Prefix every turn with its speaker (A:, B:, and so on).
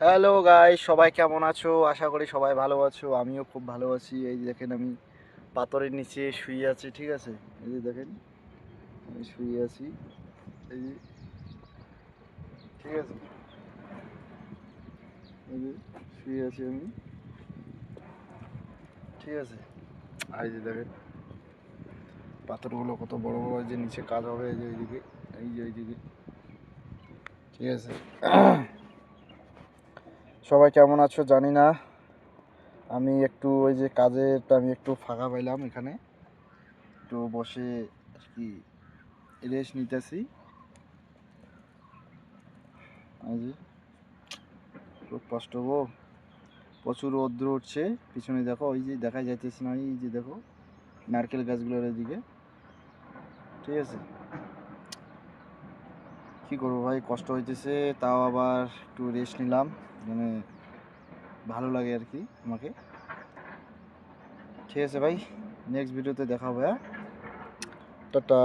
A: Hello guys, সবাই কেমন আছো? আশা করি সবাই ভালো আছো। আমিও খুব ভালো আছি। এই যে দেখেন, আমি পাথরের নিচে শুয়ে আছি, ঠিক আছে? এই যে দেখেন, আমি শুয়ে আছি, এই যে, ঠিক আছে? এই যে শুয়ে আছি আমি, ঠিক আছে? আর এই যে দেখেন, পাথরগুলো কত বড় বড়, এই যে নিচে কাজ হবে, এই যে এইদিকে, এই যে এইদিকে, ঠিক আছে? সবাই কেমন আছো জানি না। আমি একটু ওই যে কাজেরটা আমি একটু ফাঁকা পাইলাম, এখানে একটু বসে আর কি রেস্ট নিতেছি। এই যে খুব কষ্ট গো, প্রচুর রৌদ্র উঠছে। পিছনে দেখো, ওই যে দেখা যাইতেছে না, এই যে দেখো নারকেল গাছগুলোর এদিকে, ঠিক আছে? কি করবো ভাই, কষ্ট হইতেছে, তাও আবার একটু রেস্ট নিলাম, মানে ভালো লাগে আর কি আমাকে। ঠিক আছে ভাই, নেক্সট ভিডিওতে দেখা হবে, হ্যাঁ? টাটা।